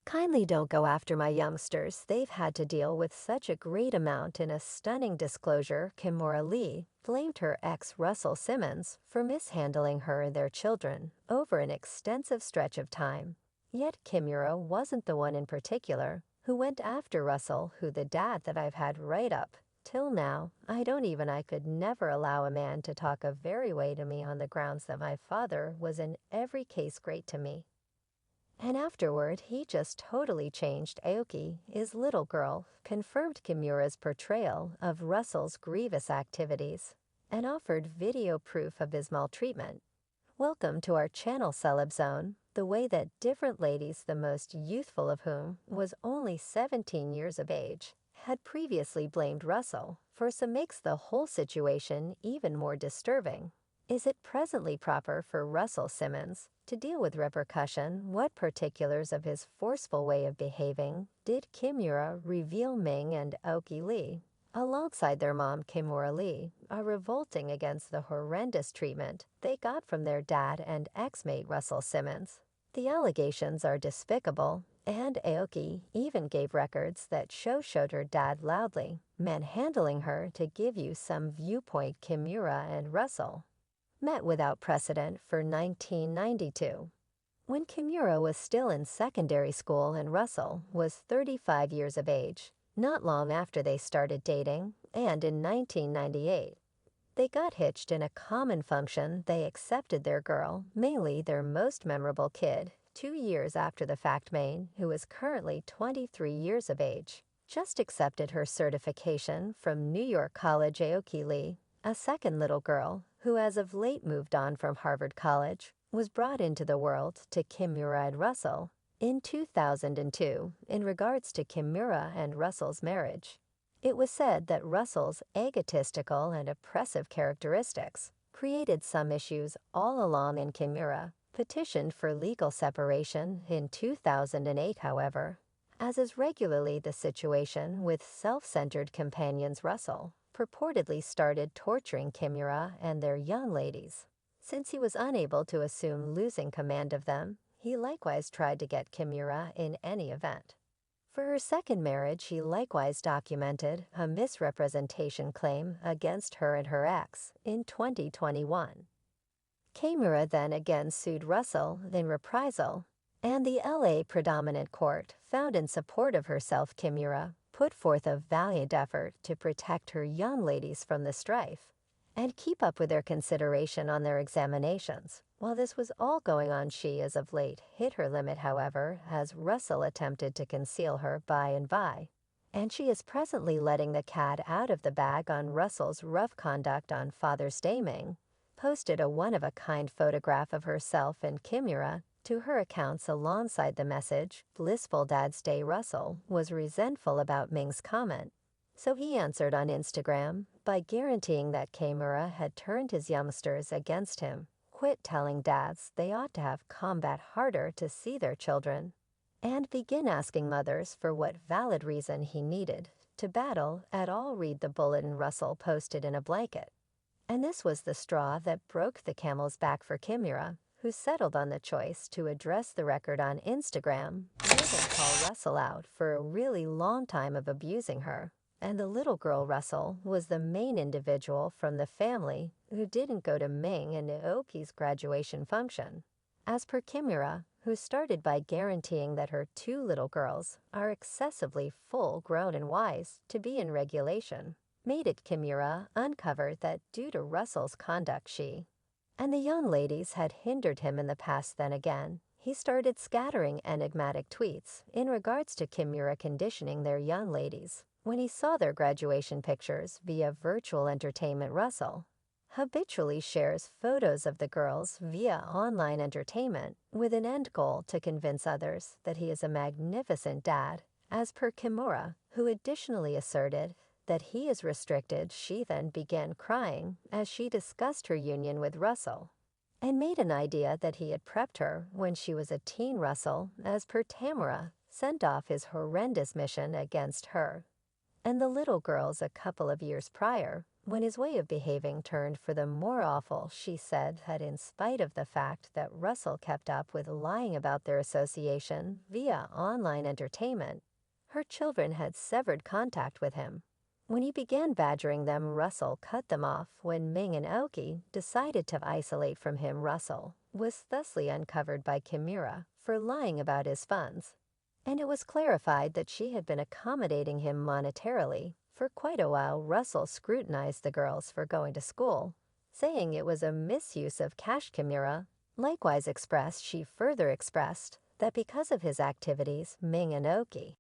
Kindly don't go after my youngsters. They've had to deal with such a great amount. In a stunning disclosure, Kimora Lee blamed her ex Russell Simmons for mishandling her and their children over an extensive stretch of time. Yet Kimura wasn't the one in particular who went after Russell, who the dad that I've had right up till now. I could never allow a man to talk a very way to me on the grounds that my father was in every case great to me. And afterward, he just totally changed. Aoki, his little girl, confirmed Kimura's portrayal of Russell's grievous activities and offered video proof of his maltreatment. Welcome to our channel, Celeb Zone. The way that different ladies, the most youthful of whom was only 17 years of age, had previously blamed Russell for some makes the whole situation even more disturbing. Is it presently proper for Russell Simmons to deal with repercussion? What particulars of his forceful way of behaving did Kimura reveal? Ming and Aoki Lee, alongside their mom Kimura Lee, are revolting against the horrendous treatment they got from their dad and ex-mate Russell Simmons. The allegations are despicable, and Aoki even gave records that showed her dad loudly manhandling her. To give you some viewpoint, Kimura and Russell met without precedent for 1992. When Kimura was still in secondary school and Russell was 35 years of age, not long after they started dating, and in 1998, they got hitched in a common function. They accepted their girl, mainly their most memorable kid, 2 years after the fact. Maine, who is currently 23 years of age, just accepted her certification from New York College. Aoki Lee, a second little girl, who as of late moved on from Harvard College, was brought into the world to Kimura and Russell in 2002. In regards to Kimura and Russell's marriage, it was said that Russell's egotistical and oppressive characteristics created some issues all along, and Kimura petitioned for legal separation in 2008. However, as is regularly the situation with self-centered companions, Russell purportedly started torturing Kimura and their young ladies. Since he was unable to assume losing command of them, he likewise tried to get Kimura in any event. For her second marriage, he likewise documented a misrepresentation claim against her and her ex in 2021. Kimura then again sued Russell in reprisal, and the LA Predominant Court found in support of herself. Kimura put forth a valiant effort to protect her young ladies from the strife and keep up with their consideration on their examinations. While this was all going on, she as of late hit her limit, however, as Russell attempted to conceal her by and by, and she is presently letting the cat out of the bag on Russell's rough conduct. On Father's Day, Ming posted a one-of-a-kind photograph of herself and Kimura to her accounts alongside the message, "Blissful Dad's Day." Russell was resentful about Ming's comment, so he answered on Instagram by guaranteeing that Kimura had turned his youngsters against him, quit telling dads they ought to have combat harder to see their children, and begin asking mothers for what valid reason he needed to battle at all. Read the bulletin Russell posted in a blanket. And this was the straw that broke the camel's back for Kimura, who settled on the choice to address the record on Instagram, more than call Russell out for a really long time of abusing her. And the little girl Russell was the main individual from the family who didn't go to Ming and Naoki's graduation function. As per Kimura, who started by guaranteeing that her two little girls are excessively full-grown and wise to be in regulation, made it. Kimura uncovered that due to Russell's conduct, she and the young ladies had hindered him in the past. Then again, he started scattering enigmatic tweets in regards to Kimura conditioning their young ladies. When he saw their graduation pictures via virtual entertainment, Russell habitually shares photos of the girls via online entertainment with an end goal to convince others that he is a magnificent dad, as per Kimura, who additionally asserted that he is restricted. She then began crying as she discussed her union with Russell and made an idea that he had prepped her when she was a teen. Russell, as per Tamara, sent off his horrendous mission against her. and the little girls a couple of years prior, when his way of behaving turned for the more awful. She said that in spite of the fact that Russell kept up with lying about their association via online entertainment, her children had severed contact with him. When he began badgering them, Russell cut them off. When Ming and Aoki decided to isolate from him, Russell was thusly uncovered by Kimura for lying about his funds, and it was clarified that she had been accommodating him monetarily. For quite a while, Russell scrutinized the girls for going to school, saying it was a misuse of cash. Kimura likewise she further expressed that because of his activities, Ming and Aoki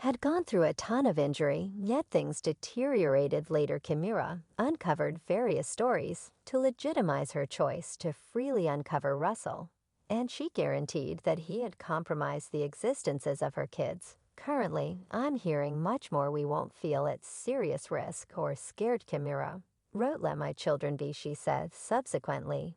had gone through a ton of injury, yet things deteriorated later. Kimura uncovered various stories to legitimize her choice to freely uncover Russell, and she guaranteed that he had compromised the existences of her kids. Currently, I'm hearing much more. We won't feel at serious risk or scared. Kimura wrote, "Let my children be," she said subsequently.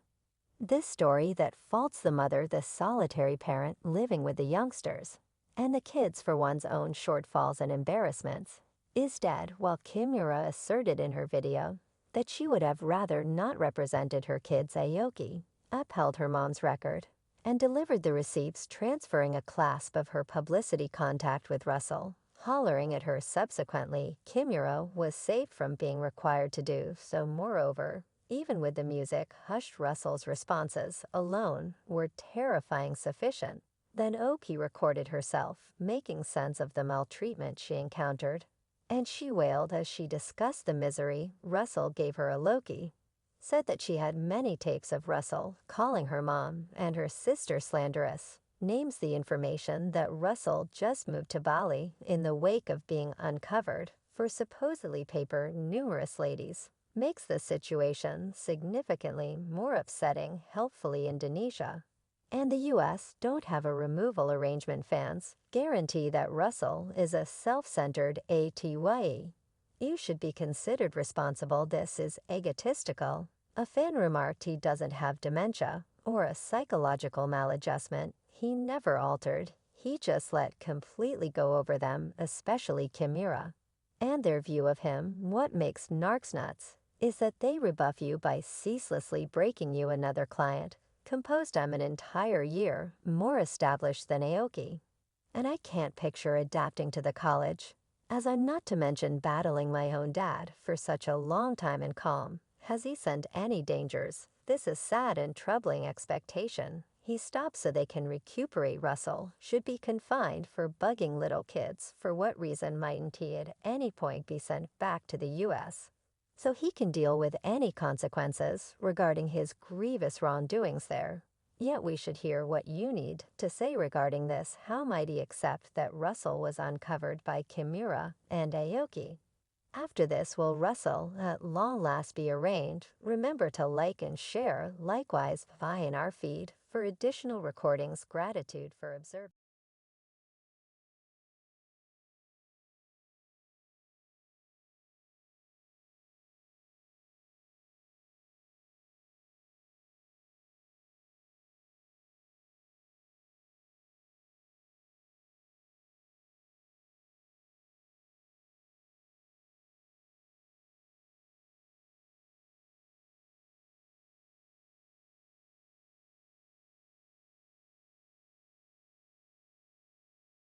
This story that faults the mother, the solitary parent living with the youngsters, and the kids for one's own shortfalls and embarrassments, is dead, while Kimura asserted in her video that she would have rather not represented her kids. Aoki upheld her mom's record and delivered the receipts, transferring a clasp of her publicity contact with Russell, hollering at her subsequently. Kimura was saved from being required to do so. Moreover, even with the music hushed, Russell's responses alone were terrifying sufficient. Then Oki recorded herself making sense of the maltreatment she encountered, and she wailed as she discussed the misery Russell gave her. Loki said that she had many tapes of Russell calling her mom and her sister slanderous names. The information that Russell just moved to Bali in the wake of being uncovered for supposedly paper numerous ladies makes the situation significantly more upsetting. Helpfully, Indonesia and the U.S. don't have a removal arrangement. Fans guarantee that Russell is a self-centered ATYE. You should be considered responsible. This is egotistical. A fan remarked he doesn't have dementia or a psychological maladjustment. He never altered. He just let completely go over them, especially Kimura and their view of him. What makes narcs nuts is that they rebuff you by ceaselessly breaking you. Another client composed, "I'm an entire year more established than Aoki, and I can't picture adapting to the college, as I'm not to mention battling my own dad for such a long time and calm. Has he sent any dangers? This is sad and troubling expectation." He stops so they can recuperate. Russell should be confined for bugging little kids. For what reason mightn't he at any point be sent back to the U.S. so he can deal with any consequences regarding his grievous wrongdoings there? Yet we should hear what you need to say regarding this. How might he accept that Russell was uncovered by Kimura and Aoki? After this, will Russell at long last be arraigned? Remember to like and share. Likewise, in our feed for additional recordings. Gratitude for observing.